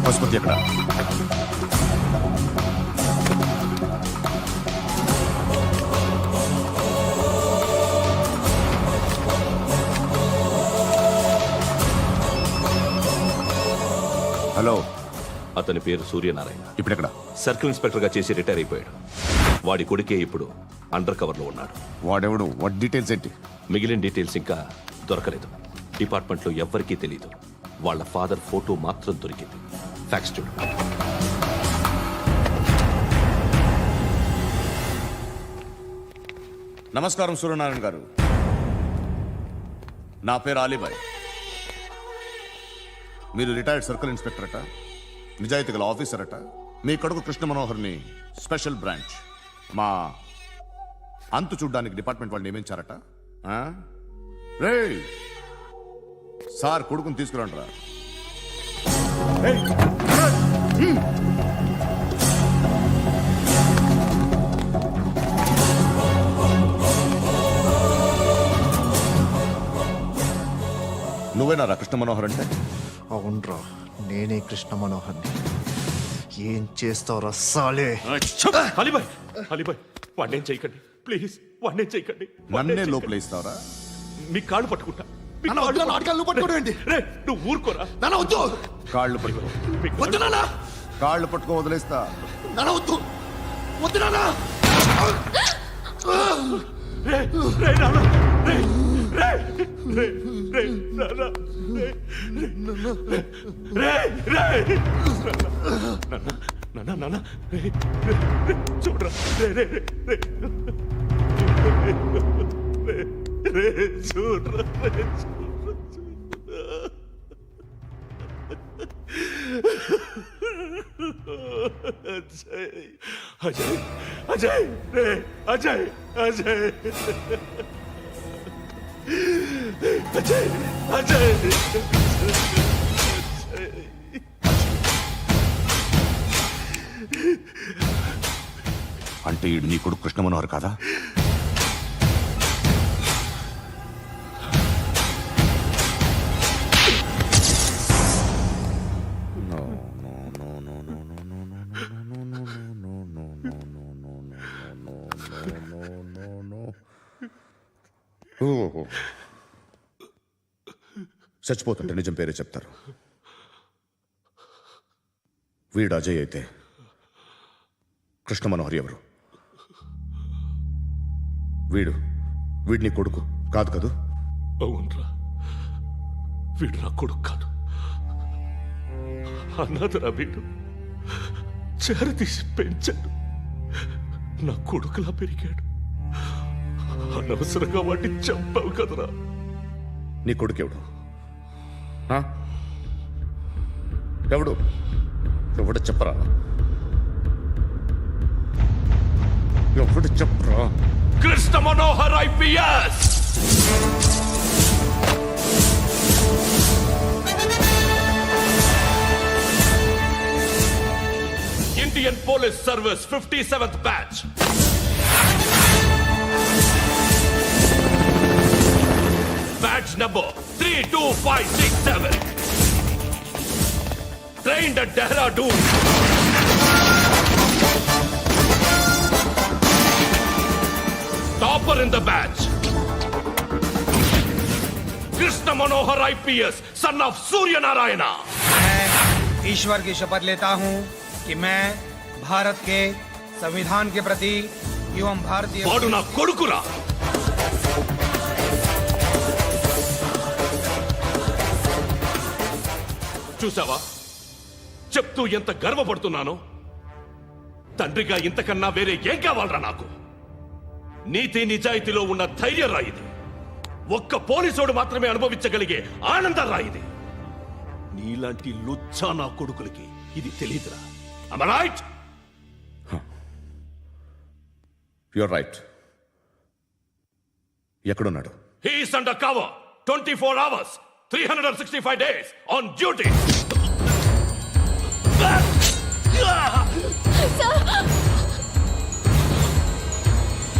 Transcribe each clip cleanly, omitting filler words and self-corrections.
పశుపతి ఎక్కడ? హలో, అతని పేరు సూర్యనారాయణ. ఇప్పుడెక్కడ? సర్కిల్ ఇన్స్పెక్టర్ గా చేసి రిటైర్ అయిపోయాడు. వాడి కొడుకే ఇప్పుడు అండర్ కవర్ లో ఉన్నాడు. వాడెవడు? వాట్ డీటెయిల్స్ ఏంటి? మిగిలిన డీటెయిల్స్ ఇంకా దొరకలేదు. డిపార్ట్మెంట్ లో ఎవ్వరికీ తెలీదు. వాళ్ళ ఫాదర్ ఫోటో మాత్రం దొరికింది. ఫ్యాక్స్ చూడు. నమస్కారం సూర్యనారాయణ గారు. నా పేరు అలీబాయ్. మీరు రిటైర్డ్ సర్కిల్ ఇన్స్పెక్టర్ అట, నిజాయితీ గల ఆఫీసర్ అట. మీ కొడుకు కృష్ణ మనోహర్ని స్పెషల్ బ్రాంచ్ మా అంతు చూడ్డానికి డిపార్ట్మెంట్ వాళ్ళు నియమించారట. రే సార్, కొడుకుని తీసుకురండి రా. నువ్వేనా రా కృష్ణ మనోహర్ అంటే? అవునరా, నేనే కృష్ణ మనోహర్ని. ఏం చేస్తావురా సాలే? అలీబాయ్, అలీబాయ్, వాడినేం చేయకండి ప్లీజ్, వాడినేం చేయకండి. నన్నే లోపల ఇస్తావరా? మీ కాళ్ళు పట్టుకుంటా. పట్టుకోండి. నువ్వు ఊరుకోరా. నాన్న వద్దు, కాళ్ళు పట్టుకో. వద్దు నాన్న, కాళ్ళు పట్టుకో, వదిలేస్తా. నాన్న వద్దు, వద్దు నాన్న. రే, రే, నాన్న, రే, రే, రే, రే, నాన్న, రే, రే, రే, నాన్న, నాన్న, రే, రే, రే, చూడరా, రే, రే, రే, రే, రే, రే, చూడరా, రే, అజయ్, అజయ్, అజయ్, రే, అజయ్, అజయ్, అజయ్, అజయ్, అంటే ఈడు నీ కొడుకు కృష్ణ మనోహర్ కాదా? చచ్చిపోతుంటే నిజం పేరే చెప్తారు. వీడు అజయ్ అయితే కృష్ణ మనోహర్ ఎవరు? వీడిని కొడుకు కాదు కదూ? అవునరా, వీడు నా కొడుకు కాదు. అన్నదరా వీడు. చేరతీసి పెంచాడు. నా కొడుకులా పెరిగాడు. అనవసరంగా వాటిని చంపావు కదరా. నీ కొడుకు ఎవడు? ఎవడు? ఎవడు చెప్పరా? ఎవడు చెప్పరా? Krishna Manohar IPS. Indian police service 57th batch. Badge number 32567. Trained at Dehradun. Topper in the batch. Krishna Manohar IPS, son of Surya Narayana. मैं ईश्वर की शपथ लेता हूं कि मैं भारत के संविधान के प्रति एवं भारतीय వాడు నా కొడుకురా. చూసావా, చెప్తూ ఎంత గర్వపడుతున్నానో. తండ్రిగా ఇంతకన్నా వేరే ఏం కావాలరా నాకు? నీతి నిజాయితీలో ఉన్న ధైర్యం రా ఇది. ఒక్క పోలీసోడు మాత్రమే అనుభవించగలిగే ఆనందం రా ఇది. నీలాంటి లుచ్చా నా కొడుకులకి ఇది తెలీదురా. Am I right? You're right. ఎక్కడున్నాడు? He is under cover 24 hours 365 days on duty.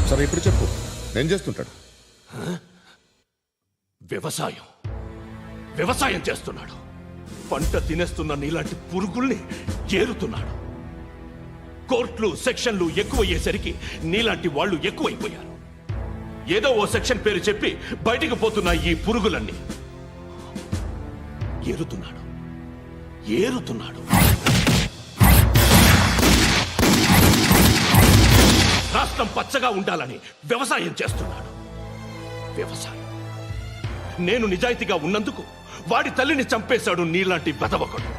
సరే ఇప్పుడు చెప్పు, ఏం చేస్తుంటాడు? వ్యవసాయం చేస్తున్నాడు. పంట తినేస్తున్న నీలాంటి పురుగుల్ని ఏరుతున్నాడు. కోర్టులు సెక్షన్లు ఎక్కువయ్యేసరికి నీలాంటి వాళ్ళు ఎక్కువైపోయారు. ఏదో ఓ సెక్షన్ పేరు చెప్పి బయటికి పోతున్న ఈ పురుగులన్నీ ఏరుతున్నాడు. రాష్ట్రం పచ్చగా ఉండాలని వ్యవసాయం చేస్తున్నాడు. వ్యవసాయం. నేను నిజాయితీగా ఉన్నందుకు వాడి తల్లిని చంపేశాడు నీలాంటి వెధవకుడు.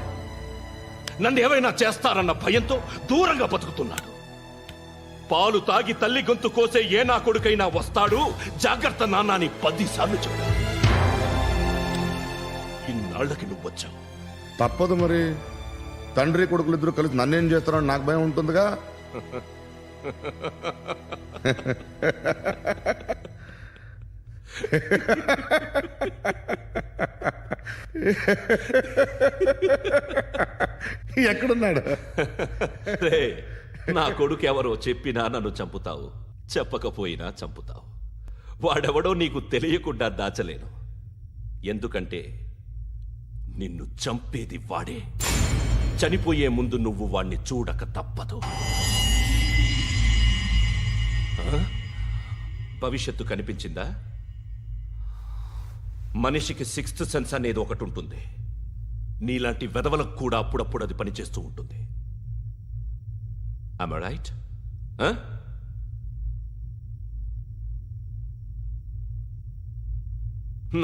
నన్ను ఏమైనా చేస్తారన్న భయంతో దూరంగా బతుకుతున్నాడు. పాలు తాగి తల్లి గొంతు కోసే ఏ నా కొడుకైనా వస్తాడు, జాగ్రత్త నాన్న అని 10 సార్లు చెప్పాడు. ఇన్నాళ్లకి నువ్వు వచ్చావు. తప్పదు మరి. తండ్రి కొడుకులు ఇద్దరు కలిసి నన్నేం చేస్తారని నాకు భయం ఉంటుందిగా. ఎక్కడున్నాడు? రే, నా కొడుకు ఎవరో చెప్పినా నన్ను చంపుతావు, చెప్పకపోయినా చంపుతావు. వాడెవడో నీకు తెలియకుండా దాచలేను. ఎందుకంటే నిన్ను చంపేది వాడే. చనిపోయే ముందు నువ్వు వాణ్ణి చూడక తప్పదు. భవిష్యత్తు కనిపించిందా? మనిషికి 6th సెన్స్ అనేది ఒకటి ఉంటుంది. నీలాంటి వెధవలకు కూడా అప్పుడప్పుడు అది పనిచేస్తూ ఉంటుంది. Am I right?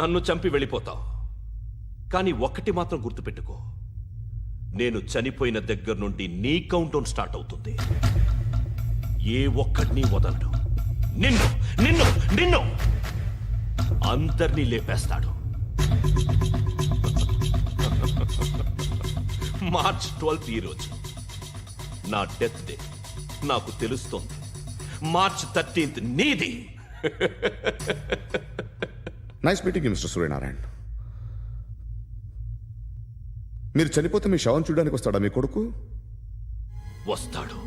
నన్ను చంపి వెళ్ళిపోతావు. కానీ ఒక్కటి మాత్రం గుర్తుపెట్టుకో, నేను చనిపోయిన దగ్గర నుండి నీ కౌంటౌన్ స్టార్ట్ అవుతుంది. ఏ ఒక్కడిని వదలడు. నిన్ను నిన్ను నిన్ను అందరినీ లేపేస్తాడు. మార్చ్ 12th ఈ రోజు నా డెత్ డే. నాకు తెలుస్తోంది. మార్చ్ 13th నీది. Nice meeting mister Suryanarayana. మీరు చనిపోతే మీ శవం చూడడానికి వస్తాడా మీ కొడుకు? వస్తాడు.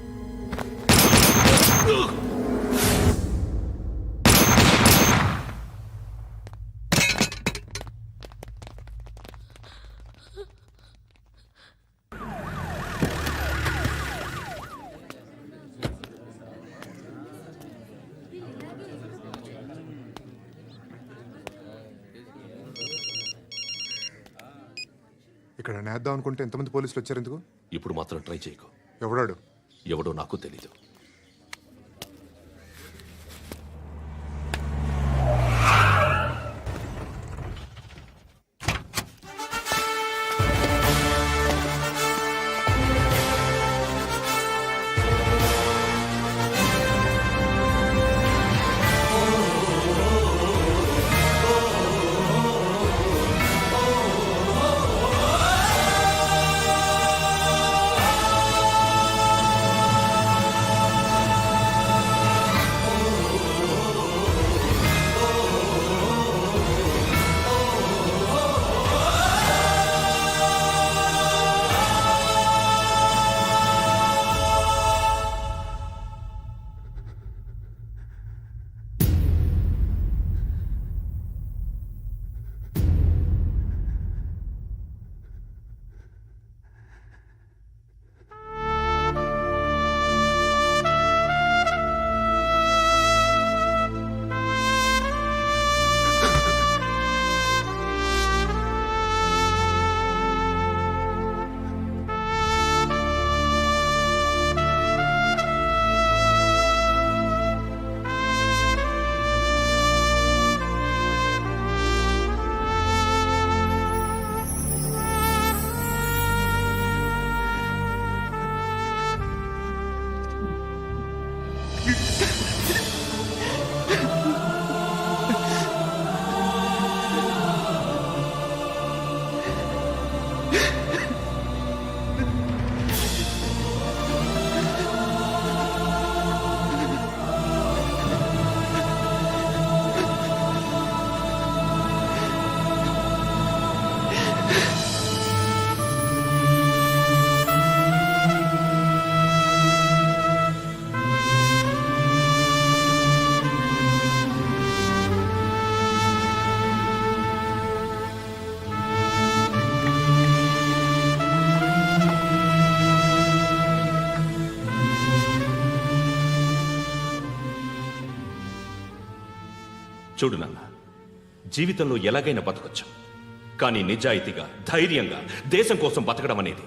ఇక్కడ నేద్దాం అనుకుంటే ఎంతమంది పోలీసులు వచ్చారు ఎందుకు? ఇప్పుడు మాత్రం ట్రై చేయకు. ఎవడాడు? ఎవడో నాకు తెలీదు. చూడు నాన్న, జీవితంలో ఎలాగైనా బతకొచ్చు, కానీ నిజాయితీగా ధైర్యంగా దేశం కోసం బతకడం అనేది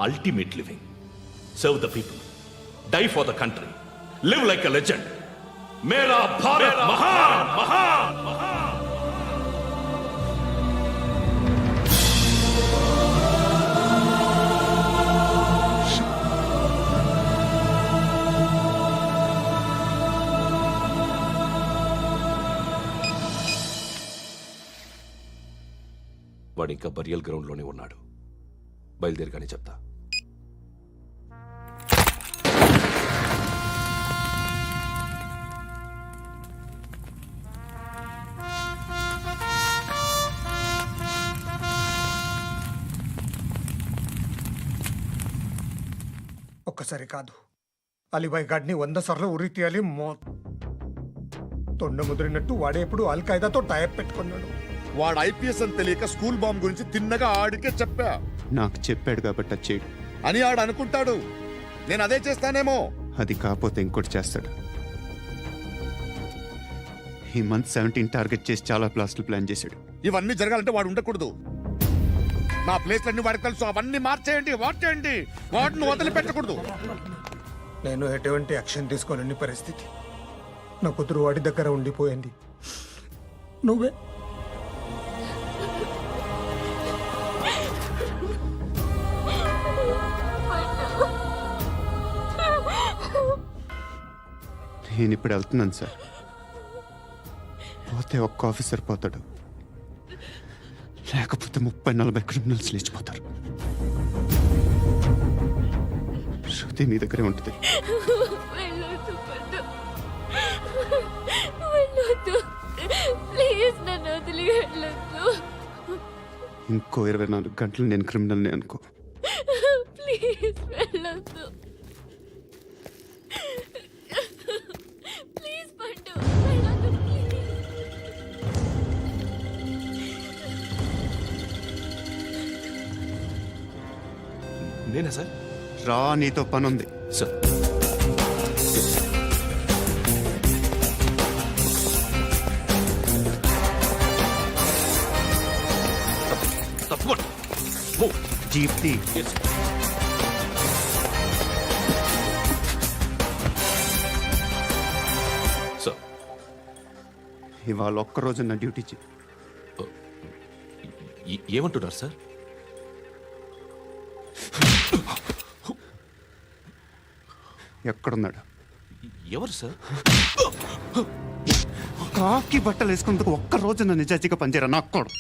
ultimate living. Serve the people, die for the country, live like a legend. మేరా భారత్ మహాన్ మహాన్ మహాన్. వాడు ఇంకా బరియల్ గ్రౌండ్లోనే ఉన్నాడు. బయలుదేరగానే చెప్తా. ఒక్కసారి కాదు, అలీబాయ్ గాడిని 100 సార్లు ఉరి తీయాలి. తొండ ముదిరినట్టు వాడే ఎప్పుడు అల్ ఖైదాతో టైప్ పెట్టుకున్నాడు. వాడు ఐపీఎస్ అని తెలియక స్కూల్ బాంబ్ గురించి తిన్నగా ఆడికే చెప్పా నాకు చెప్పాడు కాబట్టి అది చేయడు. అని ఆడు అనుకుంటాడు. నేను అదే చేస్తానేమో. అది కాకపోతే ఇంకోటి చేస్తాడు. ఈ మంత్ 17 టార్గెట్ చేసి చాలా బ్లాస్టులు ప్లాన్ చేశాడు. ఇవన్నీ జరగాలంటే వాడు ఉండకూడదు. నా ప్లేస్లన్నీ వాడికి తెలుసు. అవన్నీ మార్చేయండి, వాటేయండి. వాటిని వదిలిపెట్టకూడదు. నేను ఎటువంటి యాక్షన్ తీసుకోలేని పరిస్థితి. నా కూతురు వాడి దగ్గర ఉండిపోయింది. నువ్వే నేను ఇప్పుడు వెళ్తున్నాను సార్. పోతే ఒక్క ఆఫీసర్ పోతాడు, లేకపోతే 30-40 క్రిమినల్స్ లేచిపోతారు. శృతి మీ దగ్గరే ఉంటుంది. వెళ్ళొద్దు పట్టు, వెళ్ళొద్దు ప్లీజ్, నన్ను వదిలి వెళ్ళొద్దు. ఇంకో 24 గంటలు నేను క్రిమినల్ని అనుకో. ప్లీజ్ వెళ్ళొద్దు, ప్లీజ్ పట్టు, వెళ్ళొద్దు ప్లీజ్. నేనా సార్? రా, నీతో పని ఉంది. సార్, తప్పకుండా. జీప్తి సార్, ఇవాళ ఒక్కరోజు నా డ్యూటీ చేయి. ఏమంటున్నారు సార్? ఎక్కడున్నాడు? ఎవరు సార్? కాకి బట్టలు వేసుకున్నందుకు ఒక్కరోజు నా నిజాయితీగా పనిచేయరా నా కొడుకు.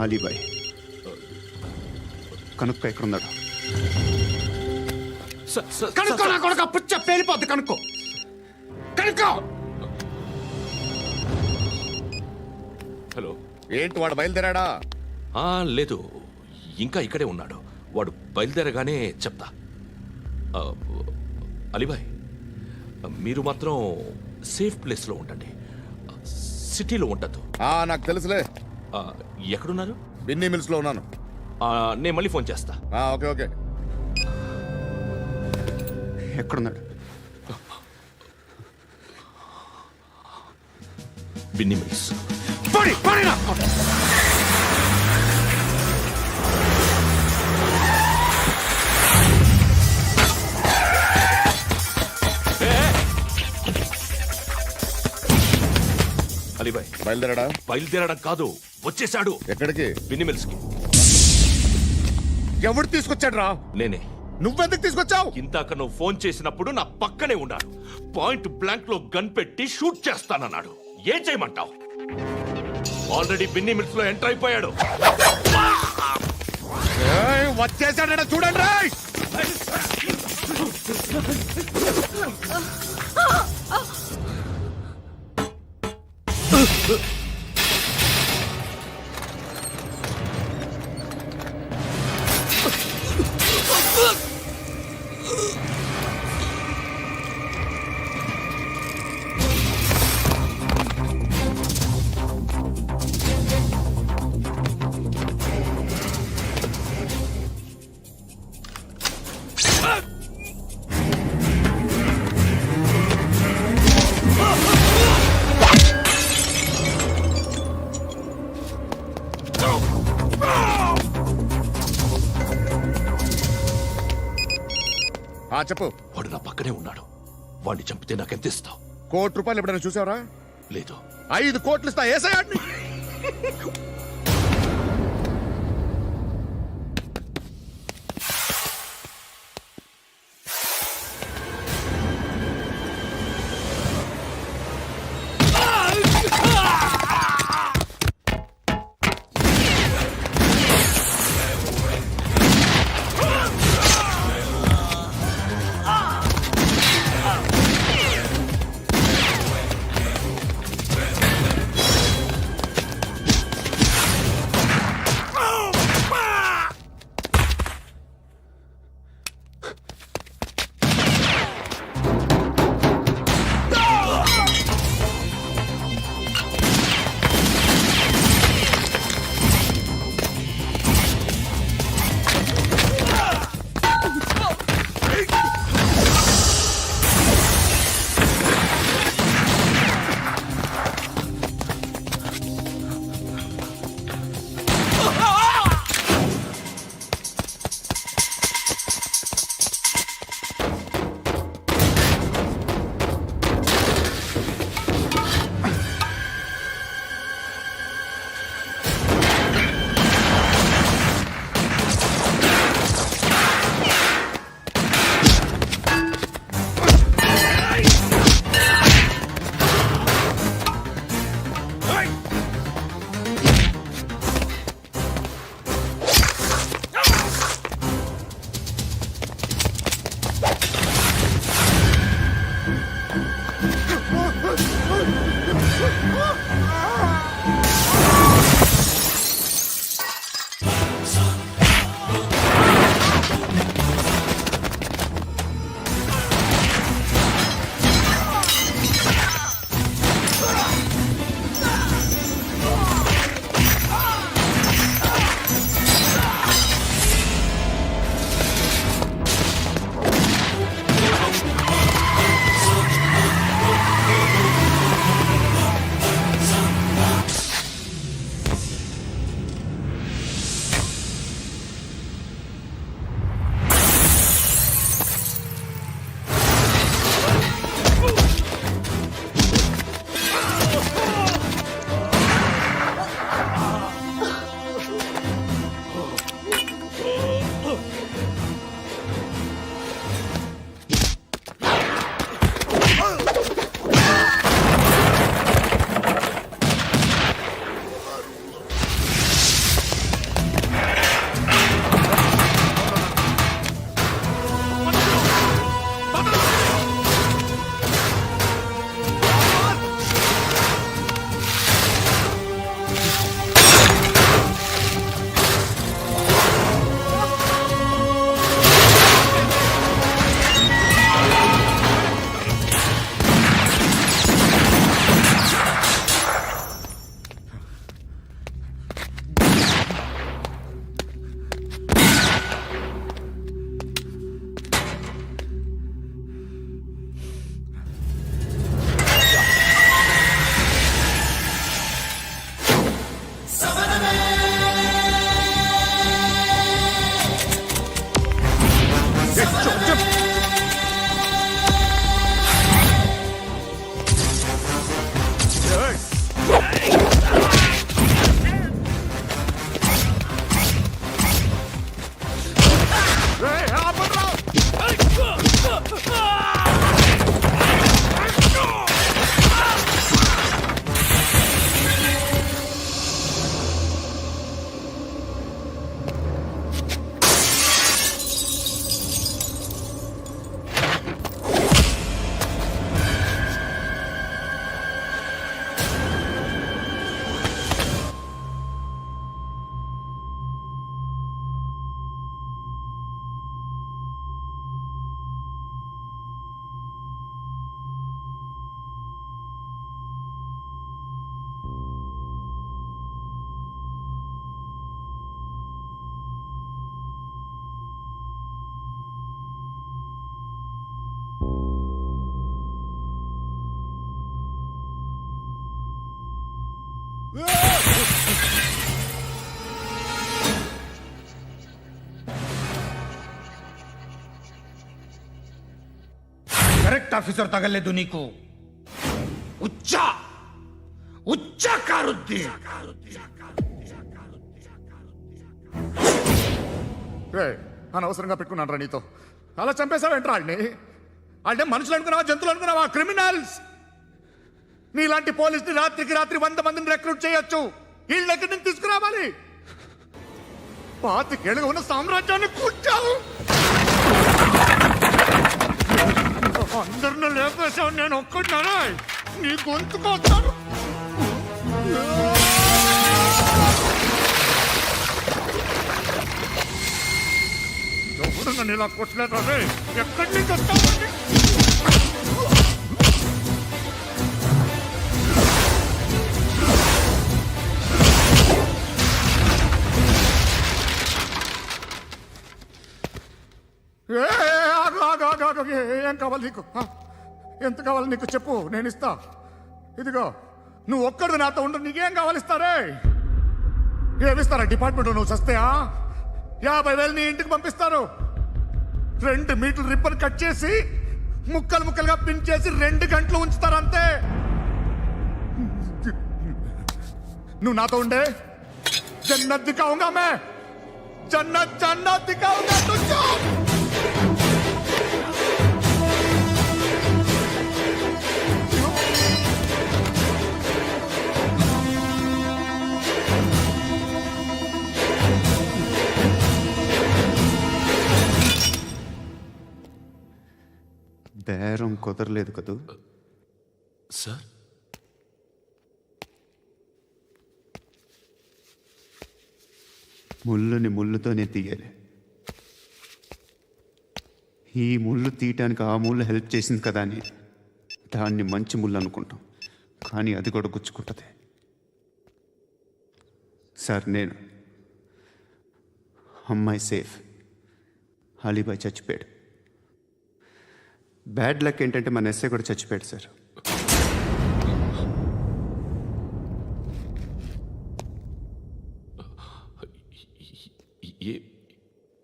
అలీబాయ్ కనుక్కో, ఎక్కడున్నాడు? కనుక్కో నా కొడుకు. పుచ్చ పేలిపోద్ది. కనుక్కో, కనుక్కో. హలో. ఏంటి వాడు బయలుదేరాడా? లేదు, ఇంకా ఇక్కడే ఉన్నాడు. వాడు బయలుదేరగానే చెప్తా. అలీబాయ్, మీరు మాత్రం సేఫ్ ప్లేస్లో ఉండండి, సిటీలో ఉండద్దు. నాకు తెలుసులే. ఎక్కడున్నారు? బిన్నీ మిల్స్ లో ఉన్నాను. నేను మళ్ళీ ఫోన్ చేస్తా. Okay okay. ఎక్కడున్నాడు? బిన్నీ మిల్స్. అలీబాయ్ బయలుదేరాడా? బయలుదేరడం కాదు, వచ్చేశాడు. ఎక్కడికి? బిన్నీ మిల్స్ కి. ఎవడు తీసుకొచ్చాడు రా? నేనే. నువ్వెందుకు తీసుకొచ్చావు? ఇందాక నువ్వు ఫోన్ చేసినప్పుడు నా పక్కనే ఉన్నాడు. పాయింట్ బ్లాంక్ లో గన్ పెట్టి షూట్ చేస్తానన్నాడు. ఏం చేయమంటావు? ఆల్రెడీ బిన్నీ మిల్స్ లో ఎంటర్ అయిపోయాడు. వచ్చేసాడ చూడండి రా. చెప్పు. వాడు నా పక్కనే ఉన్నాడు. వాడిని చంపితే నాకెంత ఇస్తావు? ₹1,00,00,000 ఎప్పుడైనా చూసావరా? లేదు. 5 కోట్లు ఇస్తా. ఏసయాడిని. కరెక్ట్ ఆఫీసర్ తగలేదు నీకు ఉచ్చా ఉచ్చా కారుద్ది రే అనవసరంగా పెట్టుకున్నాను రా నీతో అలా చంపేశావేంట్రా ఆడిని అంటే మనుషులు అనుకున్నావా జంతువులు అనుకున్నావా క్రిమినల్స్ నీలాంటి పోలీసుని రాత్రికి రాత్రి 100 మందిని రిక్రూట్ చేయొచ్చు వీళ్ళ దగ్గర నుంచి తీసుకురావాలి 25 ఏళ్ళుగా ఉన్న సామ్రాజ్యాన్ని కూర్చావు అందరిని లేపేశావు నేను ఒక్కడినారా నీ గొంతుకొస్తాను ఎవరు నన్ను ఇలా కొట్టలేదా రే ఎక్కడి నుంచి వస్తావు ఏం కావాలి నీకు ఎంత కావాలి నీకు చెప్పు నేను ఇస్తా ఇదిగో నువ్వు ఒక్కడు నాతో ఉండు నీకేం కావాలి ఇస్తారే ఏమిస్తారా డిపార్ట్మెంట్ నువ్వు చస్తేయా 50,000 నీ ఇంటికి పంపిస్తారు 2 మీటర్లు రిబ్బన్ కట్ చేసి ముక్కలు ముక్కలుగా పిన్ చేసి 2 గంటలు ఉంచుతారు అంతే నువ్వు నాతో ఉండే జన్నత్ దిఖాऊंगा मैं जन्नत जन्नत दिखाऊंगा तुझको బేరం కుదరలేదు కదూ సార్ ముళ్ళుని ముళ్ళుతోనే తీయాలి ఈ ముళ్ళు తీయటానికి ఆ ముళ్ళు హెల్ప్ చేసింది కదా అని దాన్ని మంచి ముళ్ళు అనుకుంటాం కానీ అది కూడా గుచ్చుకుంటుంది సార్ నేను అమ్మాయి సేఫ్ అలీబాయ్ చచ్చిపోయాడు బ్యాడ్ లక్ ఏంటంటే మన ఎస్ఐ కూడా చచ్చిపోయాడు సార్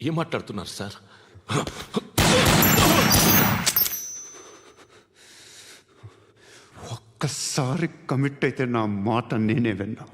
ఏం మాట్లాడుతున్నారు సార్ ఒక్కసారి కమిట్ అయితే నా మాట నేనే విన్నా